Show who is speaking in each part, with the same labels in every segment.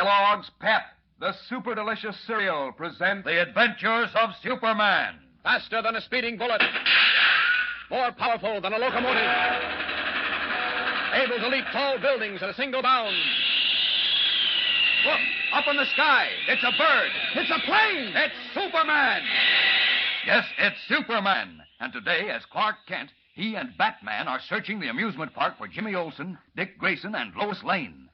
Speaker 1: Kellogg's Pep, the super delicious cereal, present The Adventures of Superman.
Speaker 2: Faster than a speeding bullet. More powerful than a locomotive. Able to leap tall buildings at a single bound. Look, up in the sky. It's a bird. It's a plane.
Speaker 1: It's Superman. Yes, it's Superman. And today, as Clark Kent, he and Batman are searching the amusement park for Jimmy Olsen, Dick Grayson, and Lois Lane.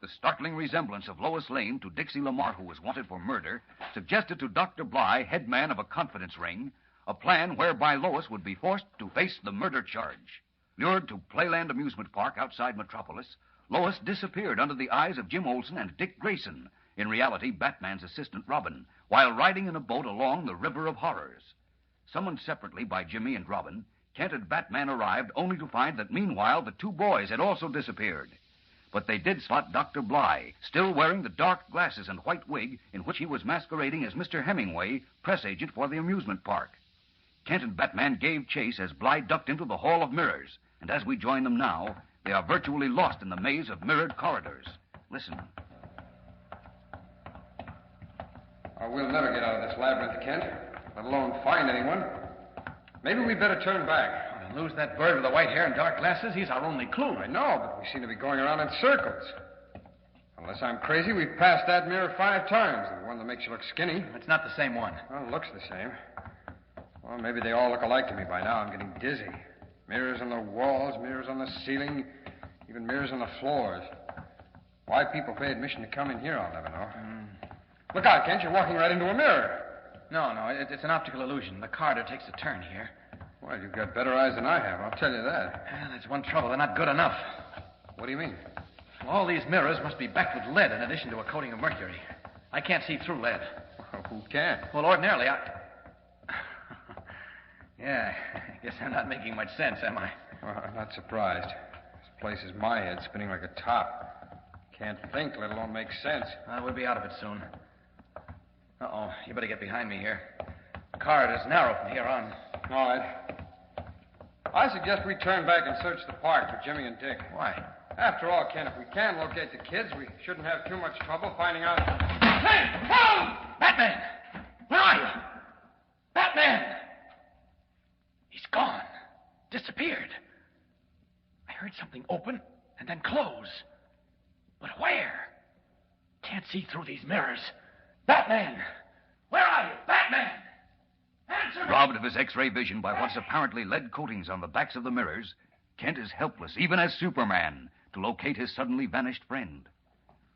Speaker 1: The startling resemblance of Lois Lane to Dixie Lamar, who was wanted for murder, suggested to Dr. Bly, head man of a confidence ring, a plan whereby Lois would be forced to face the murder charge. Lured to Playland Amusement Park outside Metropolis, Lois disappeared under the eyes of Jim Olsen and Dick Grayson, in reality Batman's assistant Robin, while riding in a boat along the River of Horrors. Summoned separately by Jimmy and Robin, Kent and Batman arrived only to find that meanwhile the two boys had also disappeared. But they did spot Dr. Bly, still wearing the dark glasses and white wig in which he was masquerading as Mr. Hemingway, press agent for the amusement park. Kent and Batman gave chase as Bly ducked into the Hall of Mirrors, and as we join them now, they are virtually lost in the maze of mirrored corridors. Listen.
Speaker 3: We'll never get out of this labyrinth, Kent, let alone find anyone. Maybe we'd better turn back.
Speaker 4: And lose that bird with the white hair and dark glasses? He's our only clue.
Speaker 3: I know, but we seem to be going around in circles. Unless I'm crazy, we've passed that mirror 5 times, the one that makes you look skinny.
Speaker 4: It's not the same one.
Speaker 3: Well, it looks the same. Well, maybe they all look alike to me by now. I'm getting dizzy. Mirrors on the walls, mirrors on the ceiling, even mirrors on the floors. Why people pay admission to come in here, I'll never know. Look out, Kent. You're walking right into a mirror.
Speaker 4: No, it's an optical illusion. The corridor takes a turn here.
Speaker 3: Well, you've got better eyes than I have, I'll tell you that.
Speaker 4: Well, that's one trouble. They're not good enough.
Speaker 3: What do you mean?
Speaker 4: Well, all these mirrors must be backed with lead in addition to a coating of mercury. I can't see through lead.
Speaker 3: Well, who can?
Speaker 4: Well, ordinarily, Yeah, I guess I'm not making much sense, am I?
Speaker 3: Well, I'm not surprised. This place is my head spinning like a top. Can't think, let alone make sense.
Speaker 4: We'll be out of it soon. Uh-oh, you better get behind me here. The corridor's narrow from here on.
Speaker 3: All right. I suggest we turn back and search the park for Jimmy and Dick.
Speaker 4: Why?
Speaker 3: After all, Ken, if we can locate the kids, we shouldn't have too much trouble finding out.
Speaker 4: Hey! Help! Batman! Where are you? Batman! He's gone. Disappeared. I heard something open and then close. But where? Can't see through these mirrors. Batman! Where are you? Batman! Answer me!
Speaker 1: Robbed of his X-ray vision by what's apparently lead coatings on the backs of the mirrors, Kent is helpless, even as Superman, to locate his suddenly vanished friend.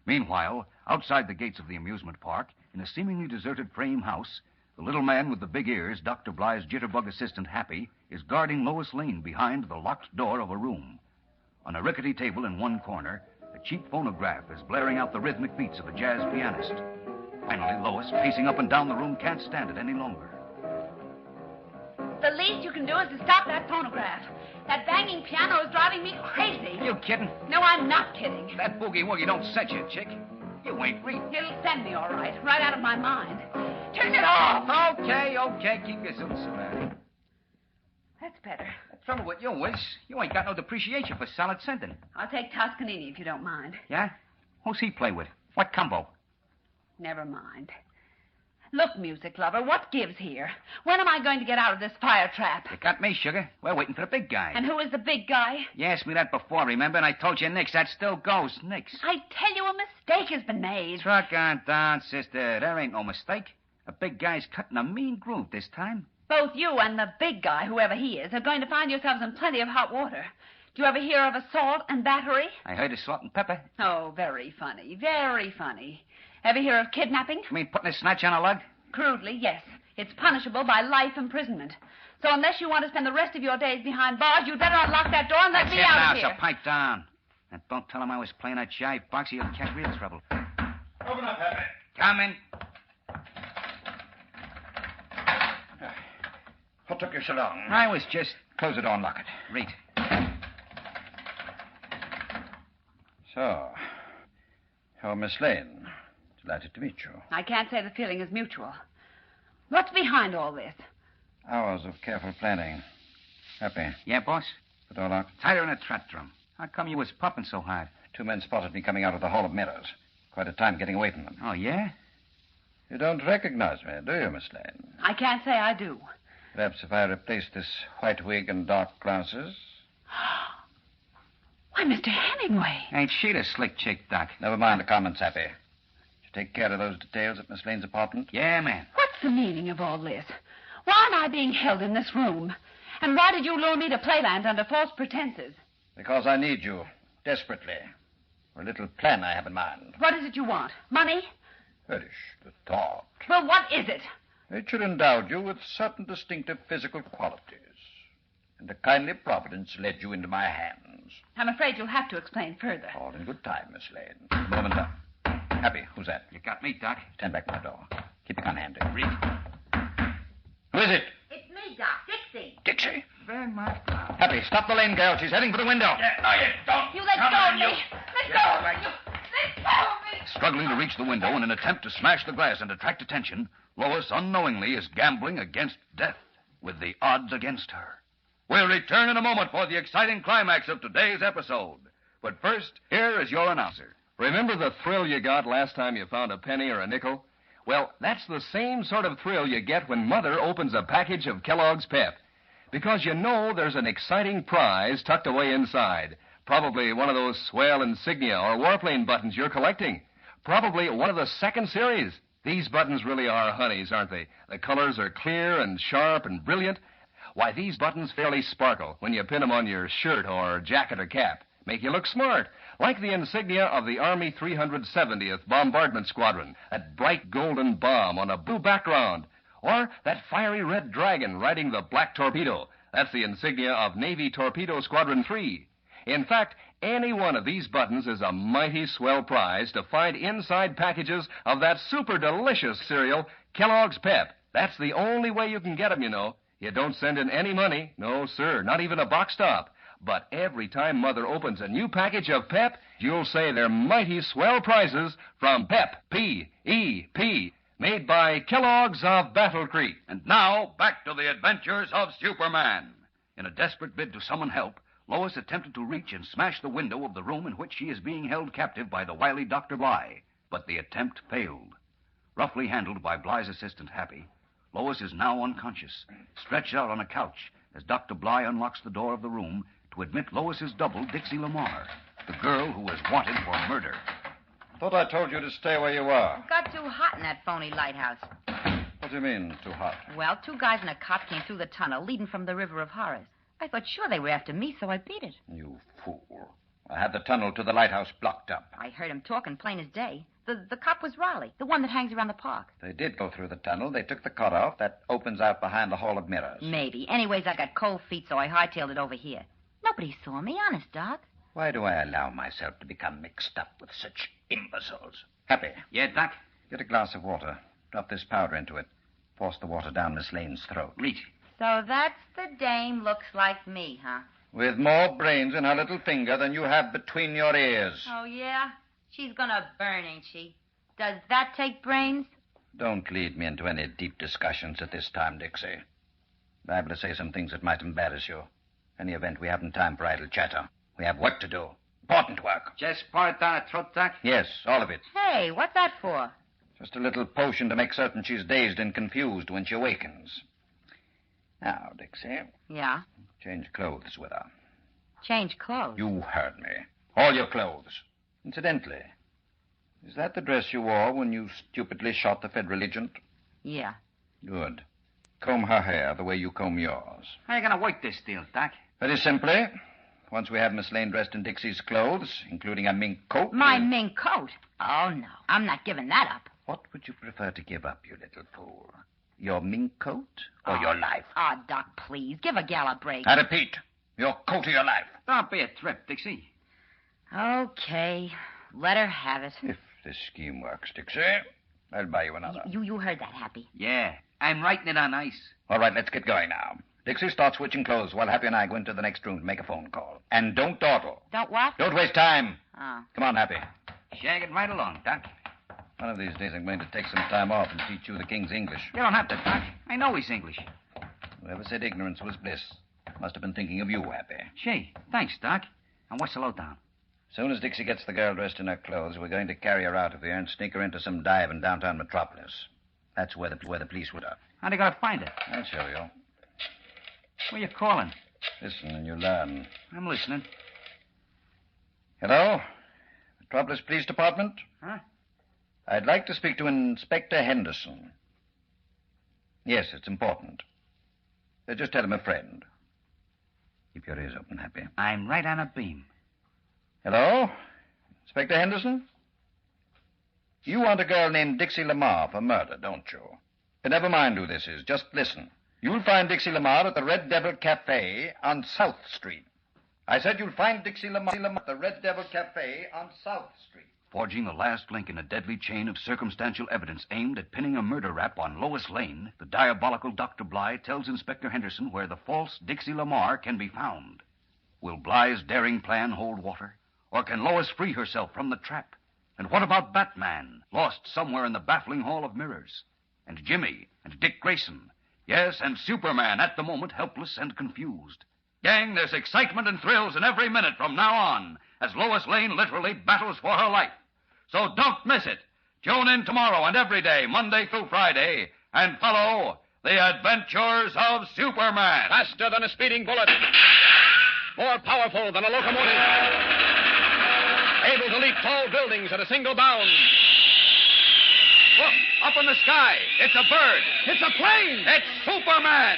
Speaker 1: Meanwhile, outside the gates of the amusement park, in a seemingly deserted frame house, the little man with the big ears, Dr. Bly's jitterbug assistant, Happy, is guarding Lois Lane behind the locked door of a room. On a rickety table in one corner, a cheap phonograph is blaring out the rhythmic beats of a jazz pianist. Finally, Lois, pacing up and down the room, can't stand it any longer.
Speaker 5: The least you can do is to stop that phonograph. That banging piano is driving me crazy.
Speaker 1: You kidding?
Speaker 5: No, I'm not kidding.
Speaker 1: That boogie-woogie don't set you, chick. You ain't reading.
Speaker 5: It'll send me all right out of my mind. Turn it off.
Speaker 1: Okay. Keep your suits about.
Speaker 5: That's better.
Speaker 1: The trouble with you is you ain't got no depreciation for solid sending.
Speaker 5: I'll take Toscanini if you don't mind.
Speaker 1: Yeah? Who's he play with? What combo?
Speaker 5: Never mind. Look, music lover, what gives here? When am I going to get out of this fire trap?
Speaker 1: You got me, sugar. We're waiting for the big guy.
Speaker 5: And who is the big guy?
Speaker 1: You asked me that before, remember? And I told you nix. That still goes. Nix.
Speaker 5: I tell you, a mistake has been made.
Speaker 1: Truck on down, sister. There ain't no mistake. The big guy's cutting a mean groove this time.
Speaker 5: Both you and the big guy, whoever he is, are going to find yourselves in plenty of hot water. Do you ever hear of assault and battery?
Speaker 1: I heard of salt and pepper.
Speaker 5: Oh, very funny. Very funny. Ever hear of kidnapping?
Speaker 1: You mean putting a snatch on a lug?
Speaker 5: Crudely, yes. It's punishable by life imprisonment. So unless you want to spend the rest of your days behind bars, you'd better unlock that door and let me out of here.
Speaker 1: So pipe down. And don't tell him I was playing that jive box or you'll catch real trouble.
Speaker 3: Open up, Happy.
Speaker 1: Coming.
Speaker 2: What took you so long?
Speaker 1: I was just...
Speaker 2: Close the door and lock it.
Speaker 1: Read.
Speaker 2: So, you're Miss Lane. Delighted to meet you.
Speaker 5: I can't say the feeling is mutual. What's behind all this?
Speaker 2: Hours of careful planning. Happy.
Speaker 1: Yeah, boss?
Speaker 2: The door locked?
Speaker 1: Tied her in a trap drum. How come you was pumping so hard?
Speaker 2: 2 men spotted me coming out of the Hall of Mirrors.
Speaker 6: Quite a time getting away from them.
Speaker 1: Oh, yeah?
Speaker 6: You don't recognize me, do you, Miss Lane?
Speaker 5: I can't say I do.
Speaker 6: Perhaps if I replace this white wig and dark glasses.
Speaker 5: Why, Mr. Hemingway.
Speaker 1: Ain't she the slick chick, Doc?
Speaker 6: Never mind the comments, Happy. Did you take care of those details at Miss Lane's apartment?
Speaker 1: Yeah, ma'am.
Speaker 5: What's the meaning of all this? Why am I being held in this room? And why did you lure me to Playland under false pretenses?
Speaker 6: Because I need you, desperately, for a little plan I have in mind.
Speaker 5: What is it you want? Money?
Speaker 6: Perish the thought.
Speaker 5: Well, what is it?
Speaker 6: Nature endowed you with certain distinctive physical qualities, and a kindly providence led you into my hands.
Speaker 5: I'm afraid you'll have to explain further.
Speaker 6: All in good time, Miss Lane. A moment, Doc. Happy, who's that?
Speaker 1: You got me, Doc.
Speaker 6: Stand back from the door. Keep your gun handy.
Speaker 1: Read.
Speaker 6: Who is it?
Speaker 5: It's me, Doc. Dixie.
Speaker 6: Dixie.
Speaker 1: Very much.
Speaker 6: Happy, stop the lane, girl. She's heading for the window.
Speaker 2: No, you don't.
Speaker 5: You let go of me. Let go of me. Let go of me.
Speaker 1: Struggling to reach the window in an attempt to smash the glass and attract attention, Lois unknowingly is gambling against death with the odds against her. We'll return in a moment for the exciting climax of today's episode. But first, here is your announcer.
Speaker 7: Remember the thrill you got last time you found a penny or a nickel? Well, that's the same sort of thrill you get when Mother opens a package of Kellogg's Pep. Because you know there's an exciting prize tucked away inside. Probably one of those swell insignia or warplane buttons you're collecting. Probably one of the second series. These buttons really are honeys, aren't they? The colors are clear and sharp and brilliant. Why, these buttons fairly sparkle when you pin them on your shirt or jacket or cap. Make you look smart, like the insignia of the Army 370th Bombardment Squadron, that bright golden bomb on a blue background. Or that fiery red dragon riding the black torpedo. That's the insignia of Navy Torpedo Squadron 3. In fact, any one of these buttons is a mighty swell prize to find inside packages of that super delicious cereal, Kellogg's Pep. That's the only way you can get them, you know. You don't send in any money. No, sir, not even a box top. But every time Mother opens a new package of Pep, you'll say they're mighty swell prizes from Pep, P-E-P, made by Kellogg's of Battle Creek.
Speaker 1: And now, back to the adventures of Superman. In a desperate bid to summon help, Lois attempted to reach and smash the window of the room in which she is being held captive by the wily Dr. Bly. But the attempt failed. Roughly handled by Bly's assistant, Happy, Lois is now unconscious, stretched out on a couch as Dr. Bly unlocks the door of the room to admit Lois's double, Dixie Lamar, the girl who was wanted for murder.
Speaker 6: Thought I told you to stay where you were.
Speaker 8: It got too hot in that phony lighthouse.
Speaker 6: What do you mean, too hot?
Speaker 8: Well, two guys and a cop came through the tunnel leading from the River of Horrors. I thought sure they were after me, so I beat it.
Speaker 6: You fool. I had the tunnel to the lighthouse blocked up.
Speaker 8: I heard him talking plain as day. The cop was Raleigh, the one that hangs around the park.
Speaker 6: They did go through the tunnel. They took the cutoff that opens out behind the Hall of Mirrors.
Speaker 8: Maybe. Anyways, I got cold feet, so I hightailed it over here. Nobody saw me, honest, Doc.
Speaker 6: Why do I allow myself to become mixed up with such imbeciles? Happy.
Speaker 1: Yeah, Doc?
Speaker 6: Get a glass of water. Drop this powder into it. Force the water down Miss Lane's throat.
Speaker 1: Reach.
Speaker 8: So that's the dame looks like me, huh?
Speaker 6: With more brains in her little finger than you have between your ears.
Speaker 8: Oh, yeah? She's gonna burn, ain't she? Does that take brains?
Speaker 6: Don't lead me into any deep discussions at this time, Dixie. Liable to say some things that might embarrass you. In any event, we haven't time for idle chatter. We have work to do. Important work.
Speaker 1: Just pour it down her throat, Doc?
Speaker 6: Yes, all of it.
Speaker 8: Hey, what's that for?
Speaker 6: Just a little potion to make certain she's dazed and confused when she awakens. Now, Dixie.
Speaker 8: Yeah?
Speaker 6: Change clothes with her.
Speaker 8: Change clothes?
Speaker 6: You heard me. All your clothes. Incidentally, is that the dress you wore when you stupidly shot the Federal agent?
Speaker 8: Yeah.
Speaker 6: Good. Comb her hair the way you comb yours.
Speaker 1: How are you going to work this deal, Doc?
Speaker 6: Very simply. Once we have Miss Lane dressed in Dixie's clothes, including a mink coat...
Speaker 8: My mink coat? Oh, no. I'm not giving that up.
Speaker 6: What would you prefer to give up, you little fool? Your mink coat or your life?
Speaker 8: Oh, Doc, please. Give a gal a break.
Speaker 6: I repeat, your coat or your life.
Speaker 1: Don't be a trip, Dixie.
Speaker 8: Okay. Let her have it.
Speaker 6: If this scheme works, Dixie, I'll buy you another.
Speaker 8: You heard that, Happy.
Speaker 1: Yeah, I'm writing it on ice.
Speaker 6: All right, let's get going now. Dixie, start switching clothes while Happy and I go into the next room to make a phone call. And don't dawdle.
Speaker 8: Don't what?
Speaker 6: Don't waste time.
Speaker 8: Oh.
Speaker 6: Come on, Happy.
Speaker 1: Shag it right along, Doc.
Speaker 6: One of these days I'm going to take some time off and teach you the King's English.
Speaker 1: You don't have to, Doc. I know he's English.
Speaker 6: Whoever said ignorance was bliss must have been thinking of you, Happy.
Speaker 1: Gee, thanks, Doc. And what's the lowdown?
Speaker 6: As soon as Dixie gets the girl dressed in her clothes, we're going to carry her out of here and sneak her into some dive in downtown Metropolis. That's where the police would have.
Speaker 1: How are they going to find her?
Speaker 6: I'll show you.
Speaker 1: Where you calling?
Speaker 6: Listen and you learn.
Speaker 1: I'm listening.
Speaker 6: Hello? Metropolis Police Department?
Speaker 1: Huh?
Speaker 6: I'd like to speak to Inspector Henderson. Yes, it's important. Just tell him a friend. Keep your ears open, Happy.
Speaker 1: I'm right on a beam.
Speaker 6: Hello? Inspector Henderson? You want a girl named Dixie Lamar for murder, don't you? But never mind who this is. Just listen. You'll find Dixie Lamar at the Red Devil Cafe on South Street. I said you'll find Dixie Lamar at the Red Devil Cafe on South Street.
Speaker 1: Forging the last link in a deadly chain of circumstantial evidence aimed at pinning a murder rap on Lois Lane, the diabolical Dr. Bly tells Inspector Henderson where the false Dixie Lamar can be found. Will Bly's daring plan hold water? Or can Lois free herself from the trap? And what about Batman, lost somewhere in the baffling Hall of Mirrors? And Jimmy, and Dick Grayson. Yes, and Superman, at the moment helpless and confused. Gang, there's excitement and thrills in every minute from now on, as Lois Lane literally battles for her life. So don't miss it. Tune in tomorrow and every day, Monday through Friday, and follow The Adventures of Superman.
Speaker 2: Faster than a speeding bullet. More powerful than a locomotive. Able to leap tall buildings at a single bound. Look, up in the sky. It's a bird. It's a plane. It's Superman.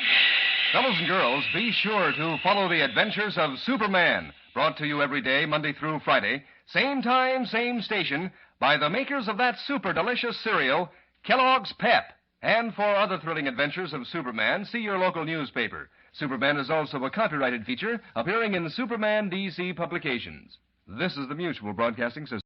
Speaker 7: Fellows and girls, be sure to follow The Adventures of Superman, brought to you every day, Monday through Friday, same time, same station, by the makers of that super delicious cereal, Kellogg's Pep. And for other thrilling adventures of Superman, see your local newspaper. Superman is also a copyrighted feature appearing in Superman DC publications. This is the Mutual Broadcasting System.